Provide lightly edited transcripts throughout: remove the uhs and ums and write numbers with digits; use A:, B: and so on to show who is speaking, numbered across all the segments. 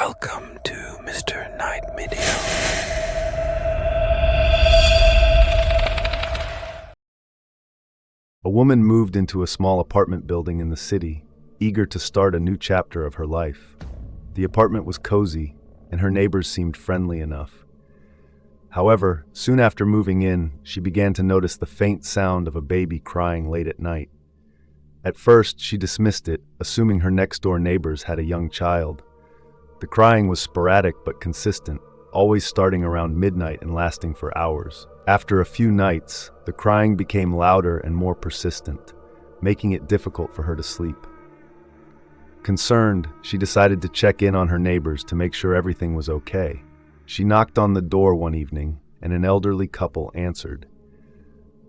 A: Welcome to Mr. Night Media.
B: A woman moved into a small apartment building in the city, eager to start a new chapter of her life. The apartment was cozy, and her neighbors seemed friendly enough. However, soon after moving in, she began to notice the faint sound of a baby crying late at night. At first, she dismissed it, assuming her next-door neighbors had a young child. The crying was sporadic but consistent, always starting around midnight and lasting for hours. After a few nights, the crying became louder and more persistent, making it difficult for her to sleep. Concerned, she decided to check in on her neighbors to make sure everything was okay. She knocked on the door one evening, and an elderly couple answered.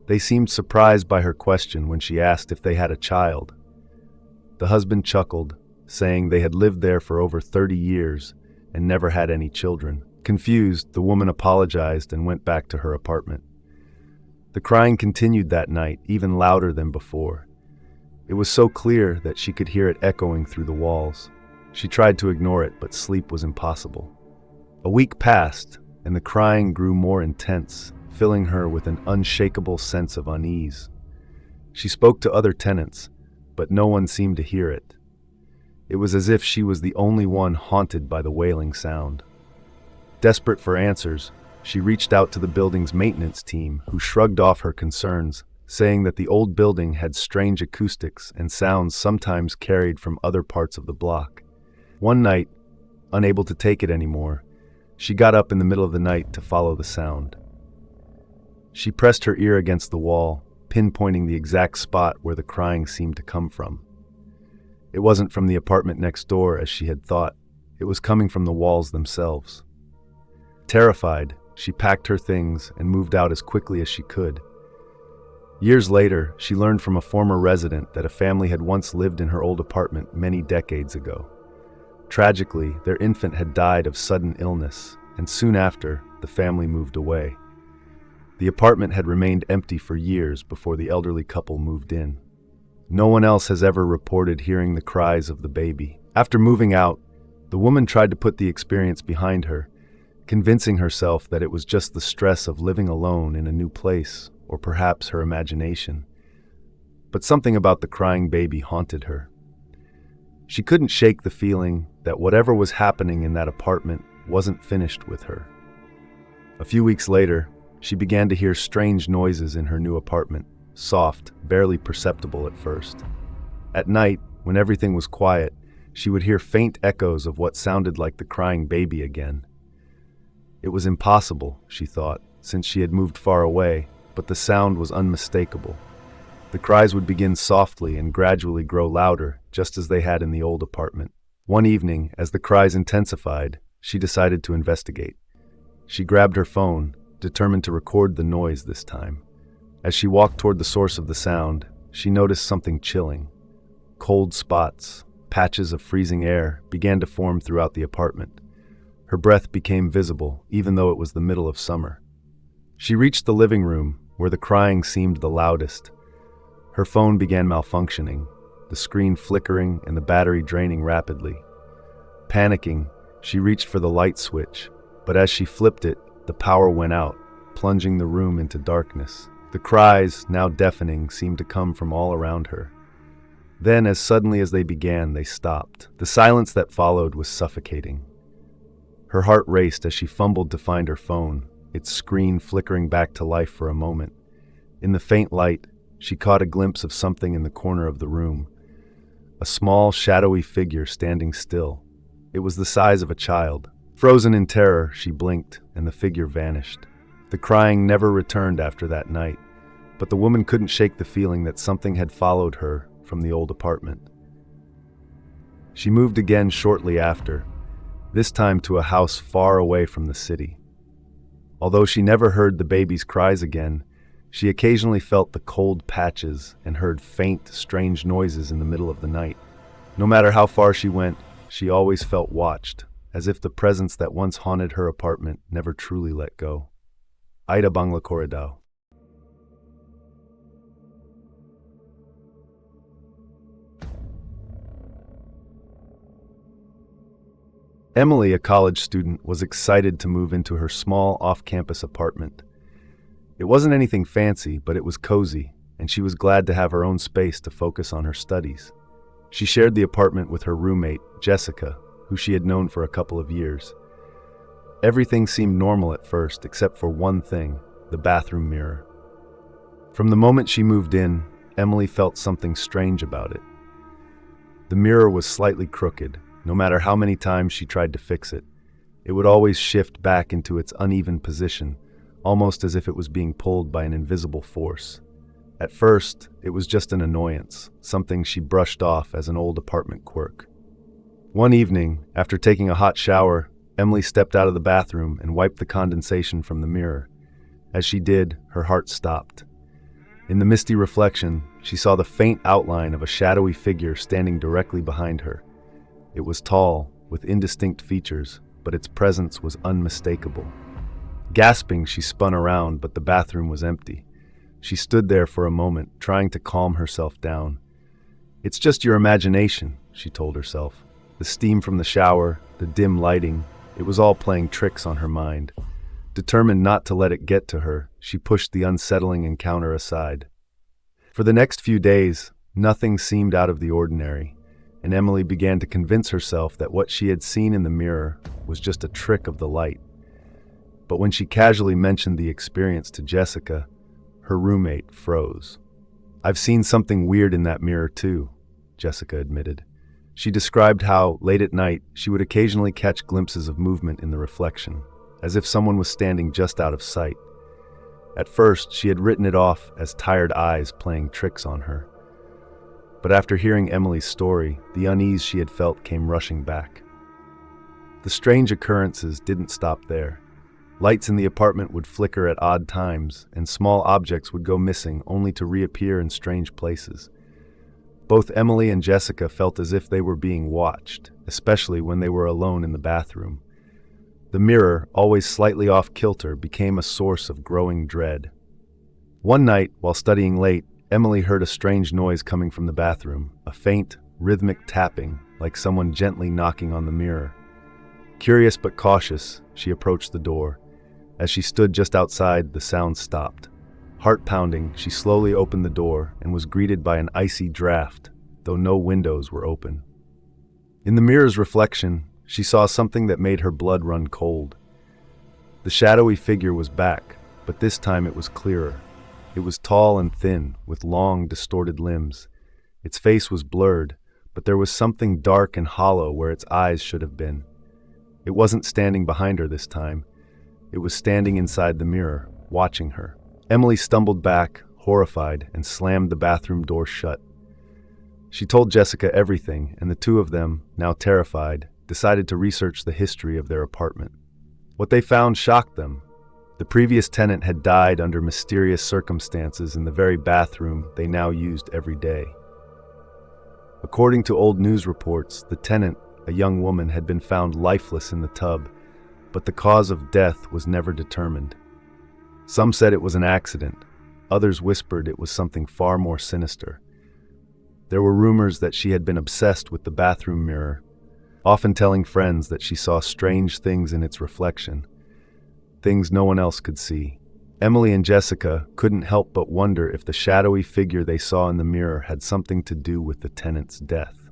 B: They seemed surprised by her question when she asked if they had a child. The husband chuckled, saying they had lived there for over 30 years and never had any children. Confused, the woman apologized and went back to her apartment. The crying continued that night, even louder than before. It was so clear that she could hear it echoing through the walls. She tried to ignore it, but sleep was impossible. A week passed, and the crying grew more intense, filling her with an unshakable sense of unease. She spoke to other tenants, but no one seemed to hear it. It was as if she was the only one haunted by the wailing sound. Desperate for answers, she reached out to the building's maintenance team, who shrugged off her concerns, saying that the old building had strange acoustics and sounds sometimes carried from other parts of the block. One night, unable to take it anymore, she got up in the middle of the night to follow the sound. She pressed her ear against the wall, pinpointing the exact spot where the crying seemed to come from. It wasn't from the apartment next door, as she had thought. It was coming from the walls themselves. Terrified, she packed her things and moved out as quickly as she could. Years later, she learned from a former resident that a family had once lived in her old apartment many decades ago. Tragically, their infant had died of sudden illness, and soon after, the family moved away. The apartment had remained empty for years before the elderly couple moved in. No one else has ever reported hearing the cries of the baby. After moving out, the woman tried to put the experience behind her, convincing herself that it was just the stress of living alone in a new place, or perhaps her imagination. But something about the crying baby haunted her. She couldn't shake the feeling that whatever was happening in that apartment wasn't finished with her. A few weeks later, she began to hear strange noises in her new apartment, soft, barely perceptible at first. At night, when everything was quiet, she would hear faint echoes of what sounded like the crying baby again. It was impossible, she thought, since she had moved far away, but the sound was unmistakable. The cries would begin softly and gradually grow louder, just as they had in the old apartment. One evening, as the cries intensified, she decided to investigate. She grabbed her phone, determined to record the noise this time. As she walked toward the source of the sound, she noticed something chilling. Cold spots, patches of freezing air, began to form throughout the apartment. Her breath became visible, even though it was the middle of summer. She reached the living room, where the crying seemed the loudest. Her phone began malfunctioning, the screen flickering and the battery draining rapidly. Panicking, she reached for the light switch, but as she flipped it, the power went out, plunging the room into darkness. The cries, now deafening, seemed to come from all around her. Then, as suddenly as they began, they stopped. The silence that followed was suffocating. Her heart raced as she fumbled to find her phone, its screen flickering back to life for a moment. In the faint light, she caught a glimpse of something in the corner of the room. A small, shadowy figure standing still. It was the size of a child. Frozen in terror, she blinked, and the figure vanished. The crying never returned after that night, but the woman couldn't shake the feeling that something had followed her from the old apartment. She moved again shortly after, this time to a house far away from the city. Although she never heard the baby's cries again, she occasionally felt the cold patches and heard faint, strange noises in the middle of the night. No matter how far she went, she always felt watched, as if the presence that once haunted her apartment never truly let go. Ida Bangla Koridao. Emily, a college student, was excited to move into her small off-campus apartment. It wasn't anything fancy, but it was cozy, and she was glad to have her own space to focus on her studies. She shared the apartment with her roommate, Jessica, who she had known for a couple of years. Everything seemed normal at first, except for one thing, the bathroom mirror. From the moment she moved in, Emily felt something strange about it. The mirror was slightly crooked. No matter how many times she tried to fix it, it would always shift back into its uneven position, almost as if it was being pulled by an invisible force. At first, it was just an annoyance, something she brushed off as an old apartment quirk. One evening, after taking a hot shower, Emily stepped out of the bathroom and wiped the condensation from the mirror. As she did, her heart stopped. In the misty reflection, she saw the faint outline of a shadowy figure standing directly behind her. It was tall, with indistinct features, but its presence was unmistakable. Gasping, she spun around, but the bathroom was empty. She stood there for a moment, trying to calm herself down. "It's just your imagination," she told herself. The steam from the shower, the dim lighting, it was all playing tricks on her mind. Determined not to let it get to her, she pushed the unsettling encounter aside. For the next few days, nothing seemed out of the ordinary, and Emily began to convince herself that what she had seen in the mirror was just a trick of the light. But when she casually mentioned the experience to Jessica, her roommate froze. "I've seen something weird in that mirror too," Jessica admitted. She described how, late at night, she would occasionally catch glimpses of movement in the reflection, as if someone was standing just out of sight. At first, she had written it off as tired eyes playing tricks on her. But after hearing Emily's story, the unease she had felt came rushing back. The strange occurrences didn't stop there. Lights in the apartment would flicker at odd times, and small objects would go missing only to reappear in strange places. Both Emily and Jessica felt as if they were being watched, especially when they were alone in the bathroom. The mirror, always slightly off kilter, became a source of growing dread. One night, while studying late, Emily heard a strange noise coming from the bathroom, a faint, rhythmic tapping, like someone gently knocking on the mirror. Curious but cautious, she approached the door. As she stood just outside, the sound stopped. Heart pounding, she slowly opened the door and was greeted by an icy draft, though no windows were open. In the mirror's reflection, she saw something that made her blood run cold. The shadowy figure was back, but this time it was clearer. It was tall and thin, with long, distorted limbs. Its face was blurred, but there was something dark and hollow where its eyes should have been. It wasn't standing behind her this time. It was standing inside the mirror, watching her. Emily stumbled back, horrified, and slammed the bathroom door shut. She told Jessica everything, and the two of them, now terrified, decided to research the history of their apartment. What they found shocked them. The previous tenant had died under mysterious circumstances in the very bathroom they now used every day. According to old news reports, the tenant, a young woman, had been found lifeless in the tub, but the cause of death was never determined. Some said it was an accident. Others whispered it was something far more sinister. There were rumors that she had been obsessed with the bathroom mirror, often telling friends that she saw strange things in its reflection, things no one else could see. Emily and Jessica couldn't help but wonder if the shadowy figure they saw in the mirror had something to do with the tenant's death.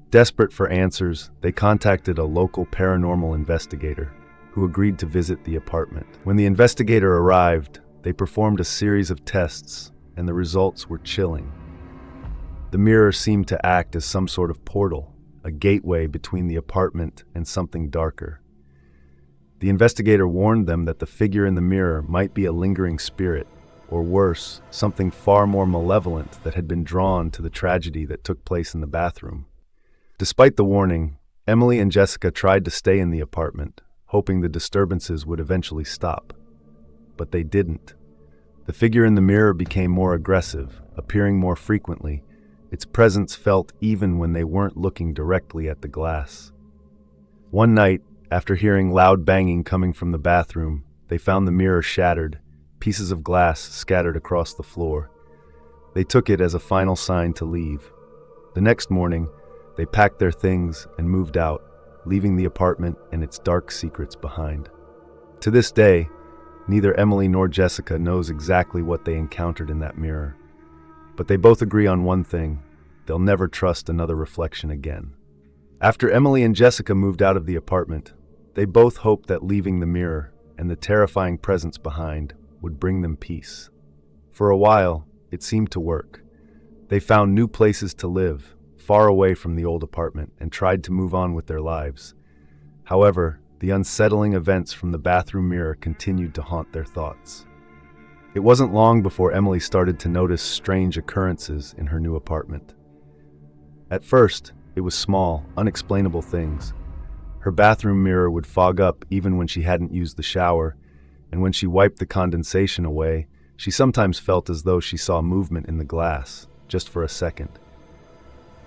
B: Desperate for answers, they contacted a local paranormal investigator, who agreed to visit the apartment. When the investigator arrived, they performed a series of tests, and the results were chilling. The mirror seemed to act as some sort of portal, a gateway between the apartment and something darker. The investigator warned them that the figure in the mirror might be a lingering spirit, or worse, something far more malevolent that had been drawn to the tragedy that took place in the bathroom. Despite the warning, Emily and Jessica tried to stay in the apartment, hoping the disturbances would eventually stop. But they didn't. The figure in the mirror became more aggressive, appearing more frequently. Its presence felt even when they weren't looking directly at the glass. One night, after hearing loud banging coming from the bathroom, they found the mirror shattered, pieces of glass scattered across the floor. They took it as a final sign to leave. The next morning, they packed their things and moved out, leaving the apartment and its dark secrets behind. To this day, neither Emily nor Jessica knows exactly what they encountered in that mirror, but they both agree on one thing: they'll never trust another reflection again. After Emily and Jessica moved out of the apartment, they both hoped that leaving the mirror and the terrifying presence behind would bring them peace. For a while, it seemed to work. They found new places to live, far away from the old apartment, and tried to move on with their lives. However, the unsettling events from the bathroom mirror continued to haunt their thoughts. It wasn't long before Emily started to notice strange occurrences in her new apartment. At first, it was small, unexplainable things. Her bathroom mirror would fog up even when she hadn't used the shower, and when she wiped the condensation away, she sometimes felt as though she saw movement in the glass, just for a second.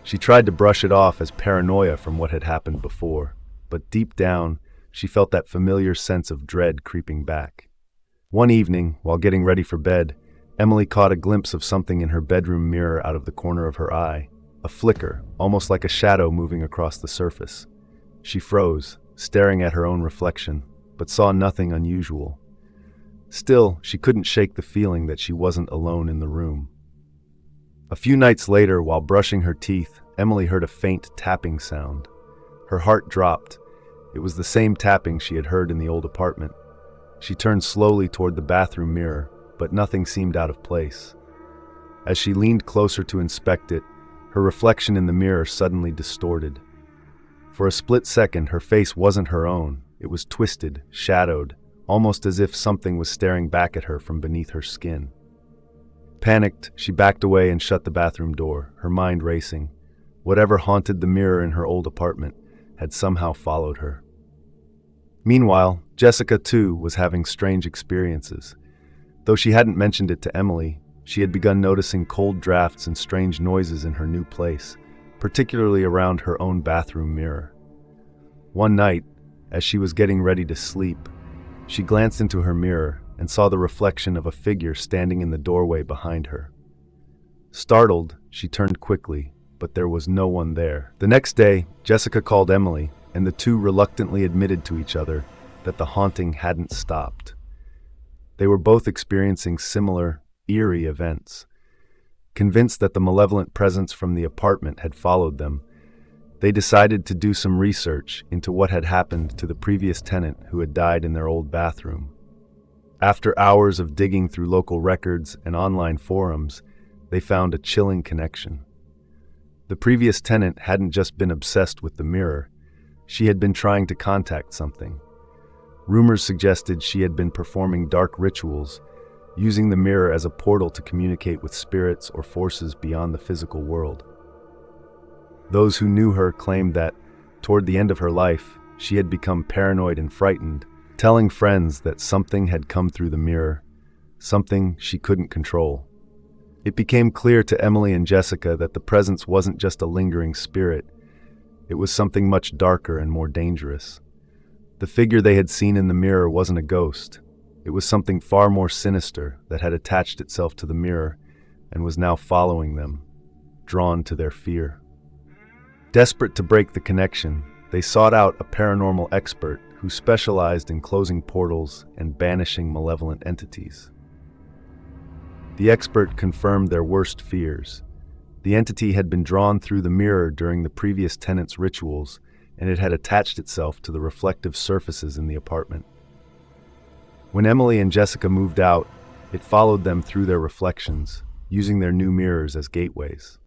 B: She tried to brush it off as paranoia from what had happened before, but deep down, she felt that familiar sense of dread creeping back. One evening, while getting ready for bed, Emily caught a glimpse of something in her bedroom mirror out of the corner of her eye, a flicker, almost like a shadow moving across the surface. She froze, staring at her own reflection, but saw nothing unusual. Still, she couldn't shake the feeling that she wasn't alone in the room. A few nights later, while brushing her teeth, Emily heard a faint tapping sound. Her heart dropped. It was the same tapping she had heard in the old apartment. She turned slowly toward the bathroom mirror, but nothing seemed out of place. As she leaned closer to inspect it, her reflection in the mirror suddenly distorted. For a split second, her face wasn't her own. It was twisted, shadowed, almost as if something was staring back at her from beneath her skin. Panicked, she backed away and shut the bathroom door, her mind racing. Whatever haunted the mirror in her old apartment had somehow followed her. Meanwhile, Jessica, too, was having strange experiences. Though she hadn't mentioned it to Emily, she had begun noticing cold drafts and strange noises in her new place, particularly around her own bathroom mirror. One night, as she was getting ready to sleep, she glanced into her mirror and saw the reflection of a figure standing in the doorway behind her. Startled, she turned quickly, but there was no one there. The next day, Jessica called Emily, and the two reluctantly admitted to each other that the haunting hadn't stopped. They were both experiencing similar, eerie events. Convinced that the malevolent presence from the apartment had followed them, they decided to do some research into what had happened to the previous tenant who had died in their old bathroom. After hours of digging through local records and online forums, they found a chilling connection. The previous tenant hadn't just been obsessed with the mirror, she had been trying to contact something. Rumors suggested she had been performing dark rituals, using the mirror as a portal to communicate with spirits or forces beyond the physical world. Those who knew her claimed that, toward the end of her life, she had become paranoid and frightened, telling friends that something had come through the mirror, something she couldn't control. It became clear to Emily and Jessica that the presence wasn't just a lingering spirit, it was something much darker and more dangerous. The figure they had seen in the mirror wasn't a ghost. It was something far more sinister that had attached itself to the mirror and was now following them, drawn to their fear. Desperate to break the connection, they sought out a paranormal expert who specialized in closing portals and banishing malevolent entities. The expert confirmed their worst fears. The entity had been drawn through the mirror during the previous tenant's rituals, and it had attached itself to the reflective surfaces in the apartment. When Emily and Jessica moved out, it followed them through their reflections, using their new mirrors as gateways.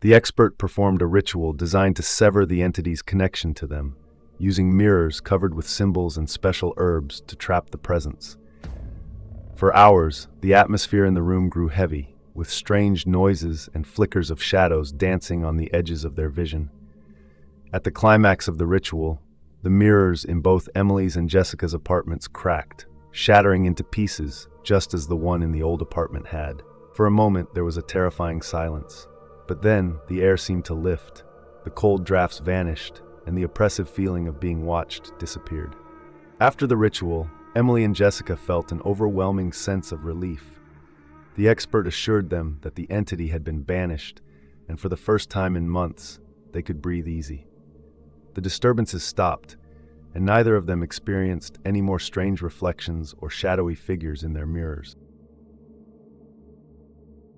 B: The expert performed a ritual designed to sever the entity's connection to them, using mirrors covered with symbols and special herbs to trap the presence. For hours, the atmosphere in the room grew heavy, with strange noises and flickers of shadows dancing on the edges of their vision. At the climax of the ritual, the mirrors in both Emily's and Jessica's apartments cracked, shattering into pieces just as the one in the old apartment had. For a moment, there was a terrifying silence. But then, the air seemed to lift, the cold drafts vanished, and the oppressive feeling of being watched disappeared. After the ritual, Emily and Jessica felt an overwhelming sense of relief. The expert assured them that the entity had been banished, and for the first time in months, they could breathe easy. The disturbances stopped, and neither of them experienced any more strange reflections or shadowy figures in their mirrors.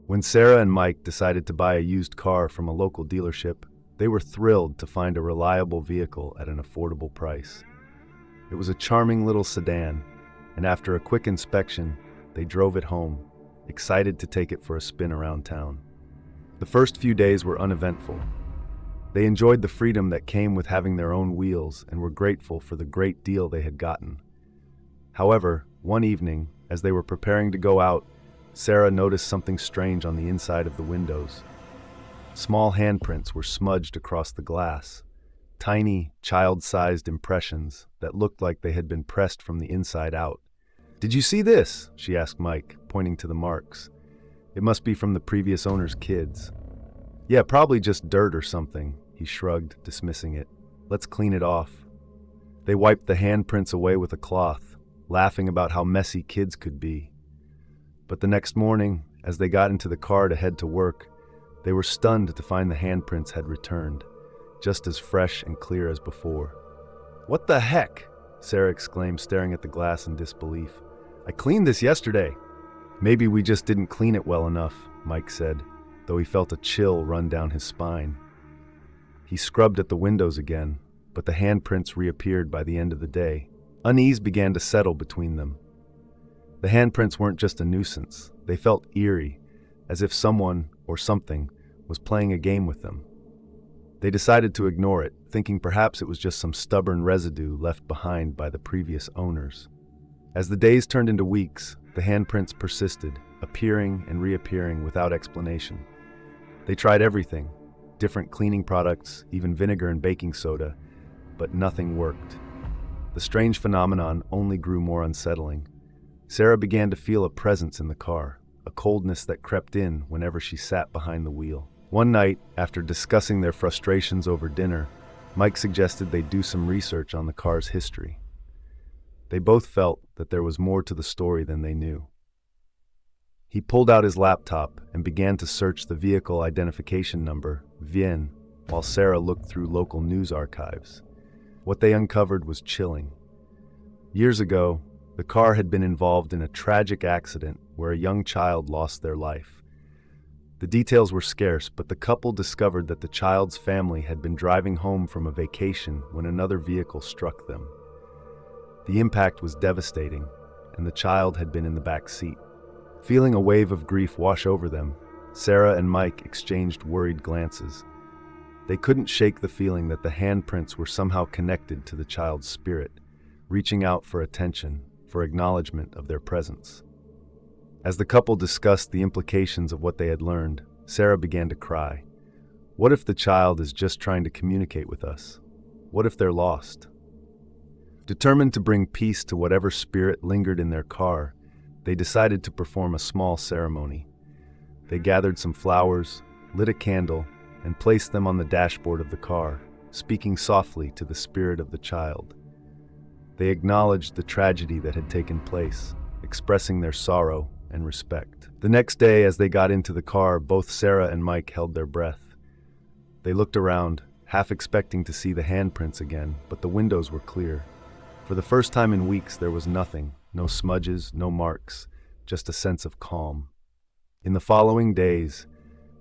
B: When Sarah and Mike decided to buy a used car from a local dealership, they were thrilled to find a reliable vehicle at an affordable price. It was a charming little sedan, and after a quick inspection, they drove it home, excited to take it for a spin around town. The first few days were uneventful. They enjoyed the freedom that came with having their own wheels and were grateful for the great deal they had gotten. However, one evening, as they were preparing to go out, Sarah noticed something strange on the inside of the windows. Small handprints were smudged across the glass, tiny, child-sized impressions that looked like they had been pressed from the inside out. "Did you see this?" she asked Mike, pointing to the marks. "It must be from the previous owner's kids." "Yeah, probably just dirt or something," he shrugged, dismissing it. "Let's clean it off." They wiped the handprints away with a cloth, laughing about how messy kids could be. But the next morning, as they got into the car to head to work, they were stunned to find the handprints had returned, just as fresh and clear as before. "What the heck?" Sarah exclaimed, staring at the glass in disbelief. "I cleaned this yesterday." "Maybe we just didn't clean it well enough," Mike said, though he felt a chill run down his spine. He scrubbed at the windows again, but the handprints reappeared by the end of the day. Unease began to settle between them. The handprints weren't just a nuisance. They felt eerie, as if someone, or something, was playing a game with them. They decided to ignore it, thinking perhaps it was just some stubborn residue left behind by the previous owners. As the days turned into weeks, the handprints persisted, appearing and reappearing without explanation. They tried everything, different cleaning products, even vinegar and baking soda, but nothing worked. The strange phenomenon only grew more unsettling. Sarah began to feel a presence in the car, a coldness that crept in whenever she sat behind the wheel. One night, after discussing their frustrations over dinner, Mike suggested they do some research on the car's history. They both felt that there was more to the story than they knew. He pulled out his laptop and began to search the vehicle identification number, VIN, while Sarah looked through local news archives. What they uncovered was chilling. Years ago, the car had been involved in a tragic accident where a young child lost their life. The details were scarce, but the couple discovered that the child's family had been driving home from a vacation when another vehicle struck them. The impact was devastating, and the child had been in the back seat. Feeling a wave of grief wash over them, Sarah and Mike exchanged worried glances. They couldn't shake the feeling that the handprints were somehow connected to the child's spirit, reaching out for attention, for acknowledgement of their presence. As the couple discussed the implications of what they had learned, Sarah began to cry. What if the child is just trying to communicate with us? What if they're lost? Determined to bring peace to whatever spirit lingered in their car, they decided to perform a small ceremony. They gathered some flowers, lit a candle, and placed them on the dashboard of the car, speaking softly to the spirit of the child. They acknowledged the tragedy that had taken place, expressing their sorrow and respect. The next day, as they got into the car, both Sarah and Mike held their breath. They looked around, half expecting to see the handprints again, but the windows were clear. For the first time in weeks, there was nothing, no smudges, no marks, just a sense of calm. In the following days,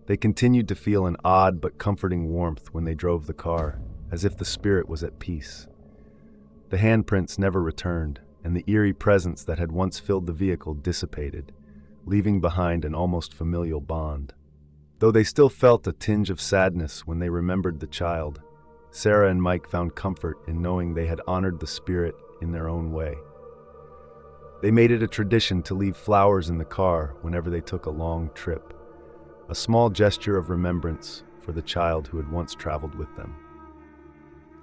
B: they continued to feel an odd but comforting warmth when they drove the car, as if the spirit was at peace. The handprints never returned, and the eerie presence that had once filled the vehicle dissipated, leaving behind an almost familial bond. Though they still felt a tinge of sadness when they remembered the child, Sarah and Mike found comfort in knowing they had honored the spirit in their own way. They made it a tradition to leave flowers in the car whenever they took a long trip, a small gesture of remembrance for the child who had once traveled with them.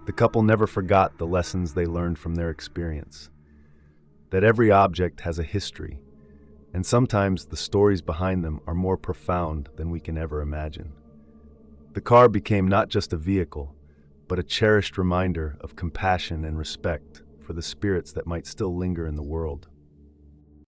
B: The couple never forgot the lessons they learned from their experience, that every object has a history, and sometimes the stories behind them are more profound than we can ever imagine. The car became not just a vehicle, but a cherished reminder of compassion and respect for the spirits that might still linger in the world.